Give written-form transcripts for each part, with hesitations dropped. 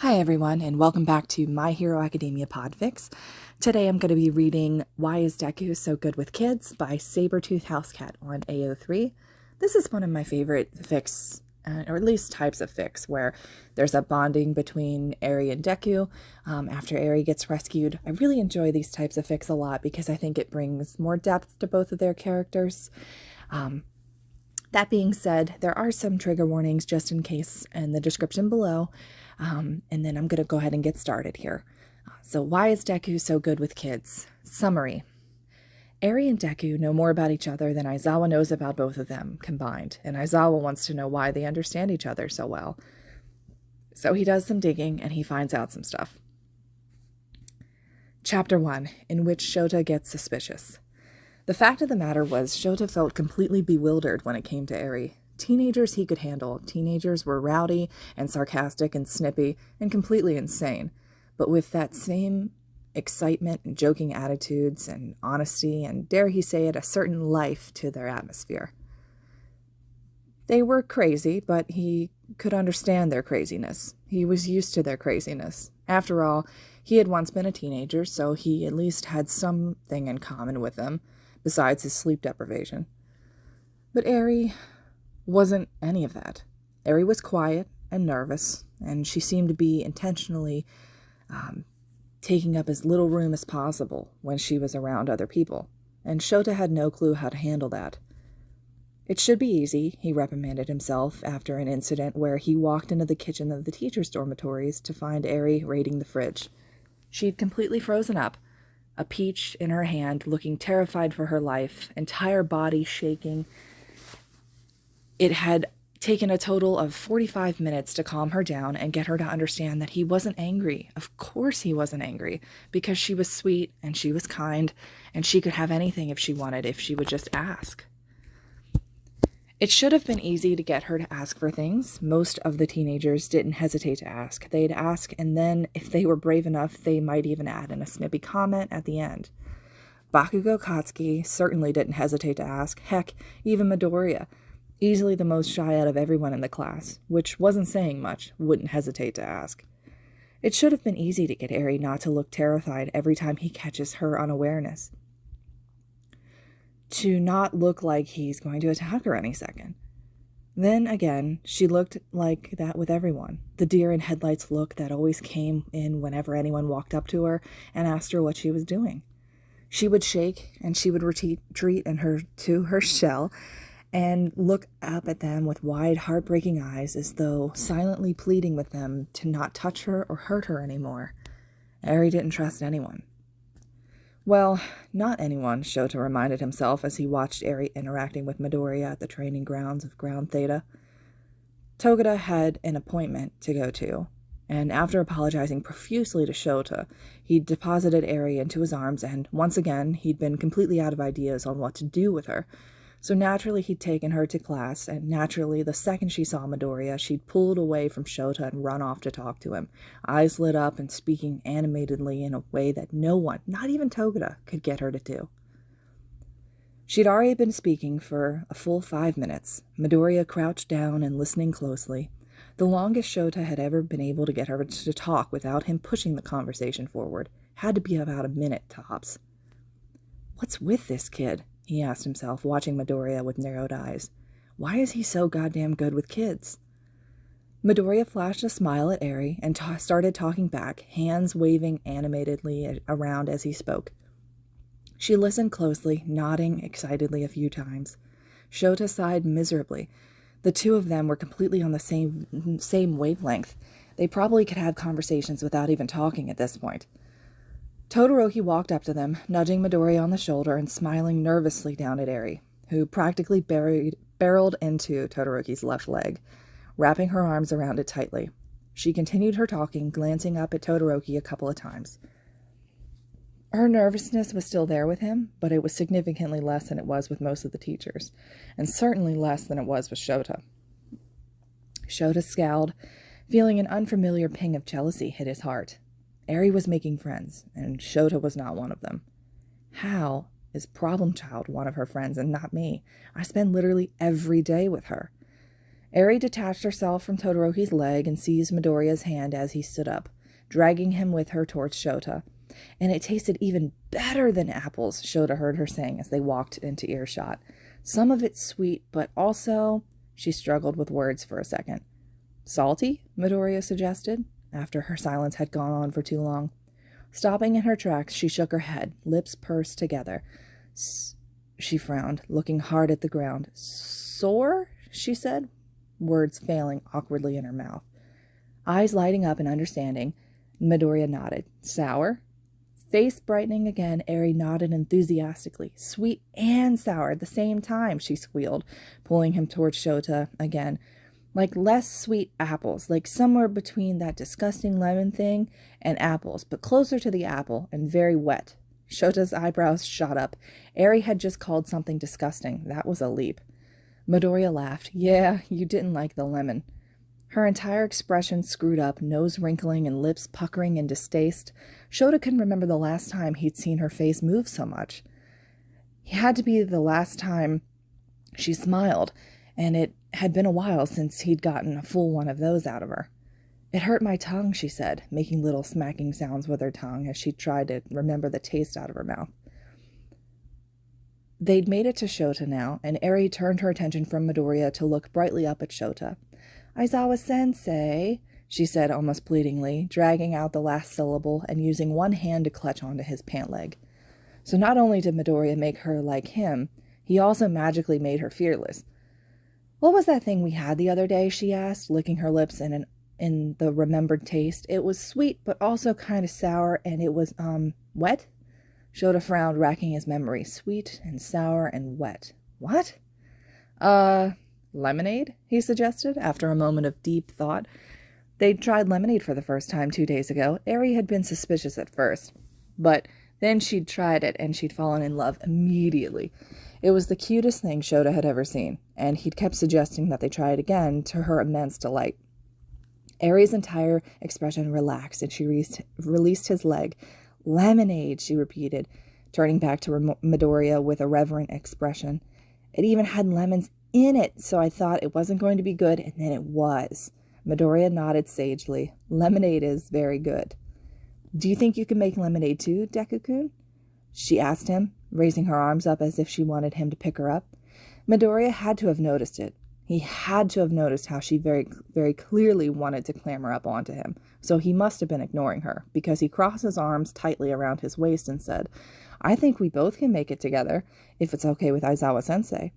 Hi everyone, and welcome back to My Hero Academia Podfics. Today I'm going to be reading Why is Deku So Good with Kids by Sabertoothhousecat on AO3. This is one of my favorite fics, or at least types of fics, where there's a bonding between Eri and Deku after Eri gets rescued. I really enjoy these types of fics a lot because I think it brings more depth to both of their characters. That being said, there are some trigger warnings just in case in the description below. And then I'm going to go ahead and get started here. So why is Deku so good with kids? Summary. Eri and Deku know more about each other than Aizawa knows about both of them combined, and Aizawa wants to know why they understand each other so well. So he does some digging and he finds out some stuff. Chapter 1, in which Shota gets suspicious. The fact of the matter was, Shota felt completely bewildered when it came to Eri. Teenagers he could handle. Teenagers were rowdy and sarcastic and snippy and completely insane, but with that same excitement and joking attitudes and honesty and, dare he say it, a certain life to their atmosphere. They were crazy, but he could understand their craziness. He was used to their craziness. After all, he had once been a teenager, so he at least had something in common with them, besides his sleep deprivation. But Eri wasn't any of that. Eri was quiet and nervous, and she seemed to be intentionally taking up as little room as possible when she was around other people, and Shota had no clue how to handle that. It should be easy, he reprimanded himself after an incident where he walked into the kitchen of the teachers' dormitories to find Eri raiding the fridge. She'd completely frozen up, a peach in her hand, looking terrified for her life, entire body shaking. It had taken a total of 45 minutes to calm her down and get her to understand that he wasn't angry. Of course he wasn't angry, because she was sweet and she was kind, and she could have anything if she wanted, if she would just ask. It should have been easy to get her to ask for things. Most of the teenagers didn't hesitate to ask. They'd ask, and then, if they were brave enough, they might even add in a snippy comment at the end. Bakugo Katsuki certainly didn't hesitate to ask. Heck, even Midoriya, easily the most shy out of everyone in the class, which wasn't saying much, wouldn't hesitate to ask. It should have been easy to get Eri not to look terrified every time he catches her unawareness. To not look like he's going to attack her any second. Then again, she looked like that with everyone. The deer in headlights look that always came in whenever anyone walked up to her and asked her what she was doing. She would shake and she would retreat to her shell and look up at them with wide, heartbreaking eyes as though silently pleading with them to not touch her or hurt her anymore. Eri didn't trust anyone. Well, not anyone, Shota reminded himself as he watched Eri interacting with Midoriya at the training grounds of Ground Theta. Togeda had an appointment to go to, and after apologizing profusely to Shota, he deposited Eri into his arms, and once again he'd been completely out of ideas on what to do with her. So naturally he'd taken her to class, and naturally the second she saw Midoriya, she'd pulled away from Shota and run off to talk to him, eyes lit up and speaking animatedly in a way that no one, not even Togeda, could get her to do. She'd already been speaking for a full 5 minutes, Midoriya crouched down and listening closely. The longest Shota had ever been able to get her to talk without him pushing the conversation forward had to be about a minute tops. What's with this kid? He asked himself, watching Midoriya with narrowed eyes. Why is he so goddamn good with kids? Midoriya flashed a smile at Eri and started talking back, hands waving animatedly around as he spoke. She listened closely, nodding excitedly a few times. Shota sighed miserably. The two of them were completely on the same wavelength. They probably could have conversations without even talking at this point. Todoroki walked up to them, nudging Midoriya on the shoulder and smiling nervously down at Eri, who practically barreled into Todoroki's left leg, wrapping her arms around it tightly. She continued her talking, glancing up at Todoroki a couple of times. Her nervousness was still there with him, but it was significantly less than it was with most of the teachers, and certainly less than it was with Shota. Shota scowled, feeling an unfamiliar ping of jealousy hit his heart. Eri was making friends, and Shota was not one of them. How is Problem Child one of her friends and not me? I spend literally every day with her. Eri detached herself from Todoroki's leg and seized Midoriya's hand as he stood up, dragging him with her towards Shota. And it tasted even better than apples, Shota heard her saying as they walked into earshot. Some of it sweet, but also... She struggled with words for a second. Salty? Midoriya suggested, after her silence had gone on for too long. Stopping in her tracks, she shook her head, lips pursed together. She frowned, looking hard at the ground. Sore? She said, words failing awkwardly in her mouth. Eyes lighting up in understanding, Midoriya nodded. Sour? Face brightening again, Eri nodded enthusiastically. Sweet and sour at the same time, she squealed, pulling him towards Shota again. Like less sweet apples, like somewhere between that disgusting lemon thing and apples, but closer to the apple and very wet. Shota's eyebrows shot up. Eri had just called something disgusting. That was a leap. Midoriya laughed. Yeah, you didn't like the lemon. Her entire expression screwed up, nose wrinkling and lips puckering in distaste. Shota couldn't remember the last time he'd seen her face move so much. It had to be the last time she smiled, and it had been a while since he'd gotten a full one of those out of her. It hurt my tongue, she said, making little smacking sounds with her tongue as she tried to remember the taste out of her mouth. They'd made it to Shota now, and Eri turned her attention from Midoriya to look brightly up at Shota. Aizawa-sensei, she said almost pleadingly, dragging out the last syllable and using one hand to clutch onto his pant leg. So not only did Midoriya make her like him, he also magically made her fearless. What was that thing we had the other day, she asked, licking her lips in the remembered taste. It was sweet, but also kind of sour, and it was, wet? Shota frowned, racking his memory. Sweet and sour and wet. What? Lemonade, he suggested, after a moment of deep thought. They'd tried lemonade for the first time 2 days ago. Eri had been suspicious at first, but then she'd tried it, and she'd fallen in love immediately. It was the cutest thing Shota had ever seen, and he'd kept suggesting that they try it again, to her immense delight. Eri's entire expression relaxed, and she released his leg. Lemonade, she repeated, turning back to Midoriya with a reverent expression. It even had lemons in it, so I thought it wasn't going to be good, and then it was. Midoriya nodded sagely. Lemonade is very good. Do you think you can make lemonade too, Deku-kun? She asked him, raising her arms up as if she wanted him to pick her up. Midoriya had to have noticed it. He had to have noticed how she very, very clearly wanted to clamber up onto him, so he must have been ignoring her, because he crossed his arms tightly around his waist and said, I think we both can make it together, if it's okay with Aizawa-sensei.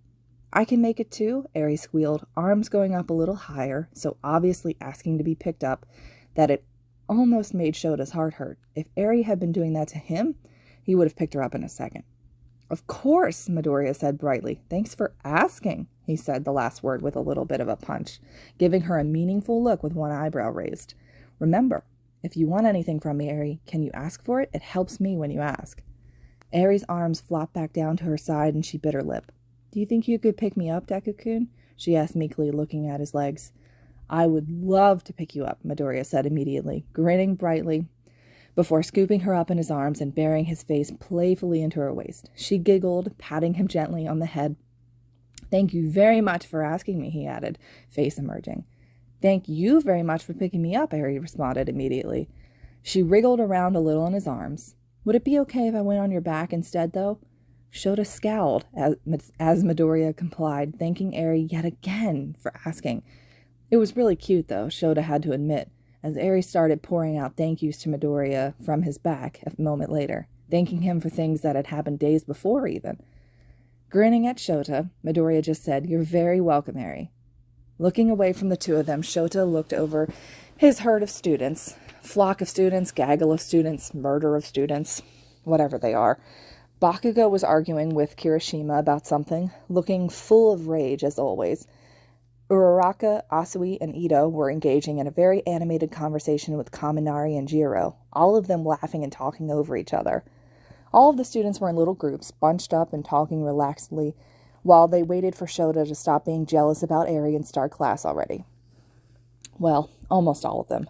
I can make it too, Eri squealed, arms going up a little higher, so obviously asking to be picked up, that it almost made Shota's heart hurt. If Eri had been doing that to him, he would have picked her up in a second. Of course, Midoriya said brightly. Thanks for asking, he said the last word with a little bit of a punch, giving her a meaningful look with one eyebrow raised. Remember, if you want anything from me, Eri, can you ask for it? It helps me when you ask. Eri's arms flopped back down to her side and she bit her lip. Do you think you could pick me up, Deku-kun? She asked meekly, looking at his legs. I would love to pick you up, Midoriya said immediately, grinning brightly, before scooping her up in his arms and burying his face playfully into her waist. She giggled, patting him gently on the head. Thank you very much for asking me, he added, face emerging. Thank you very much for picking me up, Eri responded immediately. She wriggled around a little in his arms. Would it be okay if I went on your back instead, though? Shota scowled as Midoriya complied, thanking Eri yet again for asking. It was really cute, though, Shota had to admit, as Eri started pouring out thank yous to Midoriya from his back a moment later, thanking him for things that had happened days before even. Grinning at Shota, Midoriya just said, You're very welcome, Eri. Looking away from the two of them, Shota looked over his herd of students, flock of students, gaggle of students, murder of students, whatever they are. Bakugo was arguing with Kirishima about something, looking full of rage as always. Uraraka, Asui, and Ito were engaging in a very animated conversation with Kaminari and Jiro, all of them laughing and talking over each other. All of the students were in little groups, bunched up and talking relaxedly, while they waited for Shota to stop being jealous about Eri and start class already. Well, almost all of them.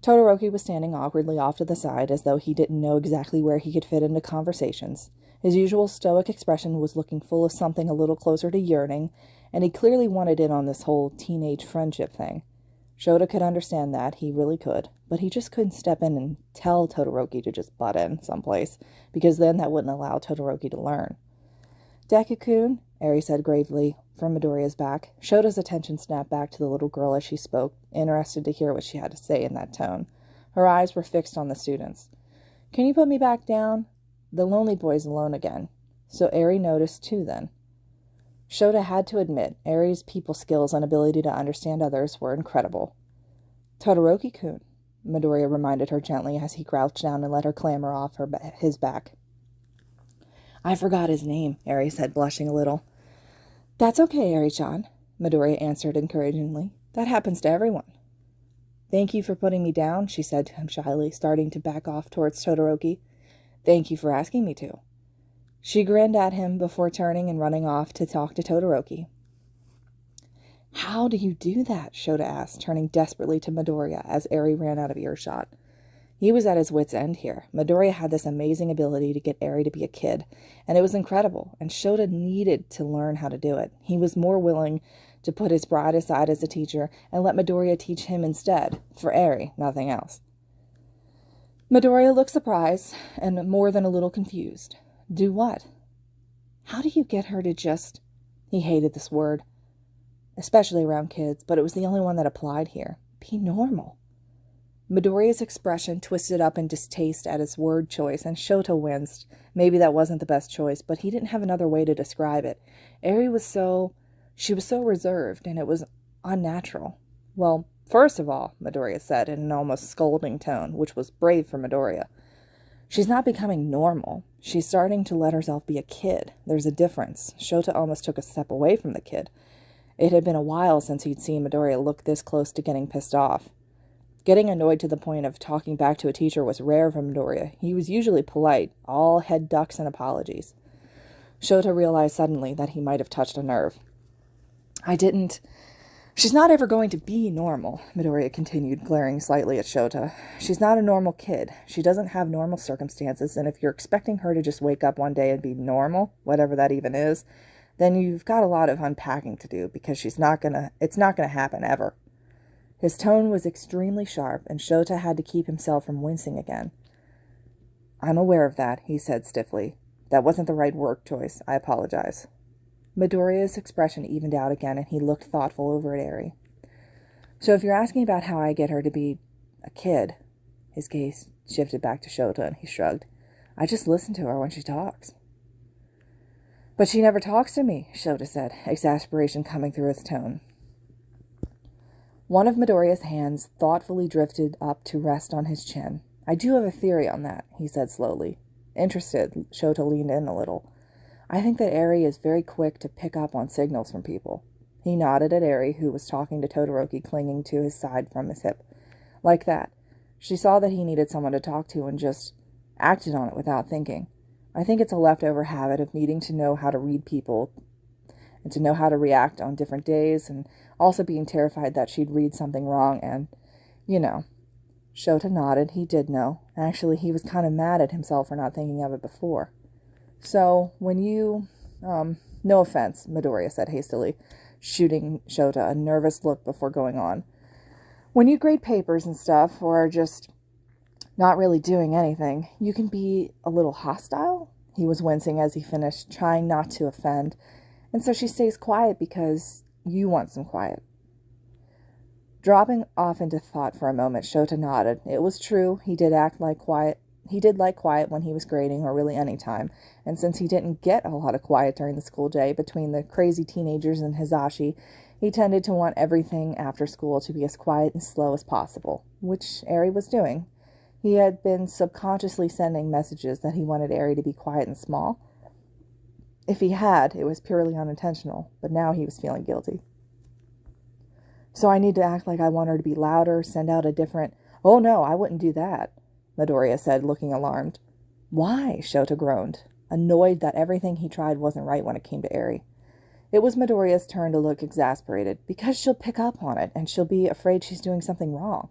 Todoroki was standing awkwardly off to the side, as though he didn't know exactly where he could fit into conversations. His usual stoic expression was looking full of something a little closer to yearning, and he clearly wanted in on this whole teenage friendship thing. Shota could understand that, he really could, but he just couldn't step in and tell Todoroki to just butt in someplace, because then that wouldn't allow Todoroki to learn. Deku-kun, Eri said gravely from Midoriya's back. Shota's attention snapped back to the little girl as she spoke, interested to hear what she had to say in that tone. Her eyes were fixed on the students. "Can you put me back down?" The lonely boy's alone again. So Eri noticed too then. Shota had to admit, Eri's people skills and ability to understand others were incredible. "Todoroki-kun," Midoriya reminded her gently as he crouched down and let her clamber off his back. "I forgot his name," Eri said, blushing a little. "That's okay, Eri-chan," Midoriya answered encouragingly. "That happens to everyone." "Thank you for putting me down," she said to him shyly, starting to back off towards Todoroki. "Thank you for asking me to." She grinned at him before turning and running off to talk to Todoroki. "How do you do that?" Shota asked, turning desperately to Midoriya as Eri ran out of earshot. He was at his wit's end here. Midoriya had this amazing ability to get Eri to be a kid, and it was incredible, and Shota needed to learn how to do it. He was more willing to put his pride aside as a teacher and let Midoriya teach him instead. For Eri, nothing else. Midoriya looked surprised and more than a little confused. Do what? How do you get her to just... He hated this word, especially around kids, but it was the only one that applied here. Be normal. Midoriya's expression twisted up in distaste at his word choice, and Shota winced. Maybe that wasn't the best choice, but he didn't have another way to describe it. Eri was so... She was so reserved, and it was unnatural. "Well, first of all," Midoriya said in an almost scolding tone, which was brave for Midoriya, "she's not becoming normal. She's starting to let herself be a kid. There's a difference." Shota almost took a step away from the kid. It had been a while since he'd seen Midoriya look this close to getting pissed off. Getting annoyed to the point of talking back to a teacher was rare for Midoriya. He was usually polite, all head ducks and apologies. Shota realized suddenly that he might have touched a nerve. She's not ever going to be normal," Midoriya continued, glaring slightly at Shota. "She's not a normal kid. She doesn't have normal circumstances, and if you're expecting her to just wake up one day and be normal, whatever that even is, then you've got a lot of unpacking to do, because it's not gonna happen ever." His tone was extremely sharp, and Shota had to keep himself from wincing again. "I'm aware of that," he said stiffly. "That wasn't the right word choice. I apologize." Midoriya's expression evened out again, and he looked thoughtful over at Eri. "So if you're asking about how I get her to be a kid," his gaze shifted back to Shota, and he shrugged. "I just listen to her when she talks." "But she never talks to me," Shota said, exasperation coming through his tone. One of Midoriya's hands thoughtfully drifted up to rest on his chin. "I do have a theory on that," he said slowly. Interested, Shota leaned in a little. "I think that Eri is very quick to pick up on signals from people." He nodded at Eri, who was talking to Todoroki, clinging to his side from his hip. Like that. She saw that he needed someone to talk to and just acted on it without thinking. I think it's a leftover habit of needing to know how to read people and to know how to react on different days, and also being terrified that she'd read something wrong and, Shota nodded. He did know. Actually, he was kind of mad at himself for not thinking of it before. "So, when you, no offense," Midoriya said hastily, shooting Shota a nervous look before going on. "When you grade papers and stuff, or are just not really doing anything, you can be a little hostile?" He was wincing as he finished, trying not to offend. "And so she stays quiet because you want some quiet." Dropping off into thought for a moment, Shota nodded. It was true, he did like quiet when he was grading, or really any time, and since he didn't get a lot of quiet during the school day between the crazy teenagers and Hizashi, he tended to want everything after school to be as quiet and slow as possible, which Eri was doing. He had been subconsciously sending messages that he wanted Eri to be quiet and small. If he had, it was purely unintentional, but now he was feeling guilty. "So I need to act like I want her to be louder, send out a different..." "Oh no, I wouldn't do that," Midoriya said, looking alarmed. "Why?" Shota groaned, annoyed that everything he tried wasn't right when it came to Eri. It was Midoriya's turn to look exasperated. "Because she'll pick up on it, and she'll be afraid she's doing something wrong."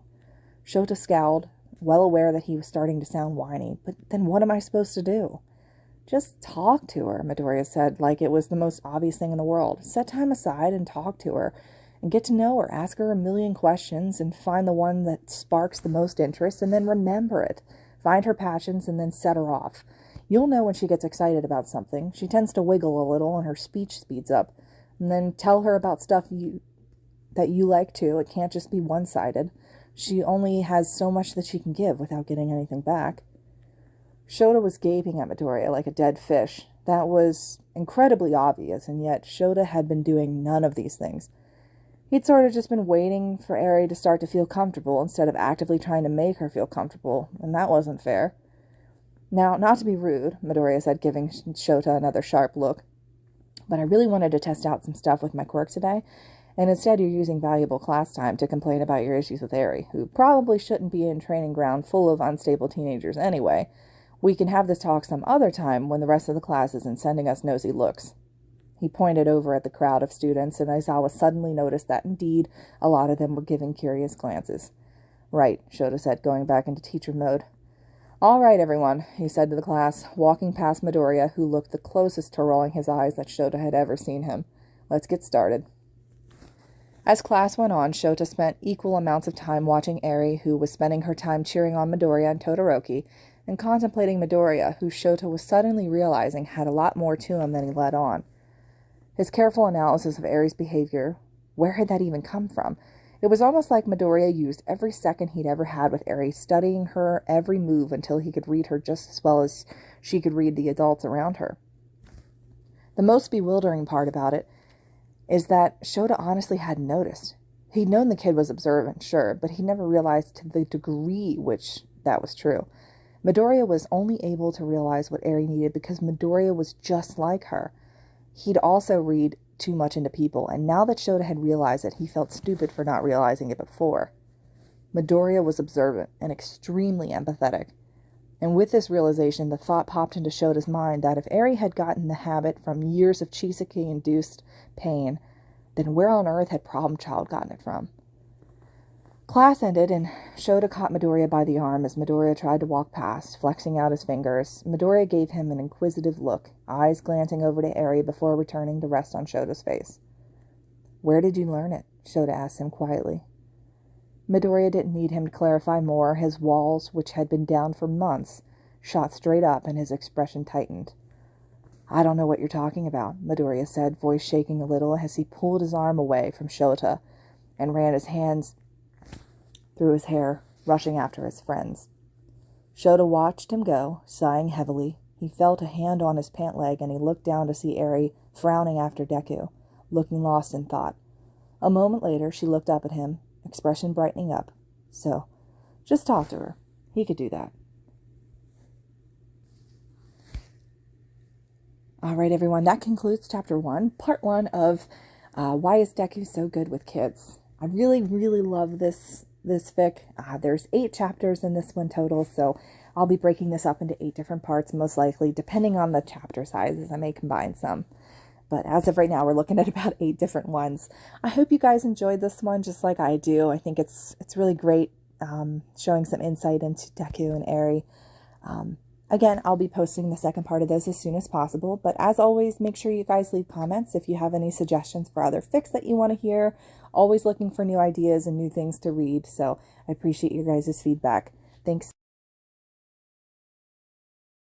Shota scowled, well aware that he was starting to sound whiny. "But then what am I supposed to do?" Just talk to her, Midoriya said, like it was the most obvious thing in the world. Set time aside and talk to her, and get to know her. Ask her a million questions and find the one that sparks the most interest, and then remember it. Find her passions and then set her off. You'll know when she gets excited about something. She tends to wiggle a little and her speech speeds up. And then tell her about stuff that you like too. It can't just be one-sided. She only has so much that she can give without getting anything back. Shota was gaping at Midoriya like a dead fish. That was incredibly obvious, and yet Shota had been doing none of these things. He'd sort of just been waiting for Eri to start to feel comfortable instead of actively trying to make her feel comfortable, and that wasn't fair. Now, not to be rude, Midoriya said, giving Shota another sharp look, but I really wanted to test out some stuff with my quirk today, and instead you're using valuable class time to complain about your issues with Eri, who probably shouldn't be in training ground full of unstable teenagers anyway. We can have this talk some other time when the rest of the class isn't sending us nosy looks. He pointed over at the crowd of students, and Aizawa suddenly noticed that indeed a lot of them were giving curious glances. Right, Shota said, going back into teacher mode. All right, everyone, he said to the class, walking past Midoriya, who looked the closest to rolling his eyes that Shota had ever seen him. Let's get started. As class went on, Shota spent equal amounts of time watching Eri, who was spending her time cheering on Midoriya and Todoroki, and contemplating Midoriya, who Shota was suddenly realizing had a lot more to him than he let on. His careful analysis of Eri's behavior, where had that even come from? It was almost like Midoriya used every second he'd ever had with Eri, studying her every move until he could read her just as well as she could read the adults around her. The most bewildering part about it is that Shota honestly hadn't noticed. He'd known the kid was observant, sure, but he never realized to the degree which that was true. Midoriya was only able to realize what Eri needed because Midoriya was just like her. He'd also read too much into people, and now that Shota had realized it, he felt stupid for not realizing it before. Midoriya was observant and extremely empathetic. And with this realization, the thought popped into Shota's mind that if Eri had gotten the habit from years of Chisaki-induced pain, then where on earth had Problem Child gotten it from? Class ended, and Shota caught Midoriya by the arm as Midoriya tried to walk past, flexing out his fingers. Midoriya gave him an inquisitive look, eyes glancing over to Eri before returning to rest on Shota's face. "Where did you learn it?" Shota asked him quietly. Midoriya didn't need him to clarify more. His walls, which had been down for months, shot straight up, and his expression tightened. "I don't know what you're talking about," Midoriya said, voice shaking a little as he pulled his arm away from Shota and ran his hands through his hair, rushing after his friends. Shota watched him go, sighing heavily. He felt a hand on his pant leg, and he looked down to see Eri frowning after Deku, looking lost in thought. A moment later, she looked up at him, expression brightening up. So, just talk to her. He could do that. All right, everyone, that concludes Chapter 1, Part 1 of Why is Deku So Good with Kids? I really, really love this fic. There's 8 chapters in this one total, so I'll be breaking this up into 8 different parts, most likely, depending on the chapter sizes. I may combine some. But as of right now, we're looking at about 8 different ones. I hope you guys enjoyed this one just like I do. I think it's really great, showing some insight into Deku and Eri. Again, I'll be posting the second part of this as soon as possible. But as always, make sure you guys leave comments if you have any suggestions for other fics that you want to hear. Always looking for new ideas and new things to read. So I appreciate your guys' feedback. Thanks.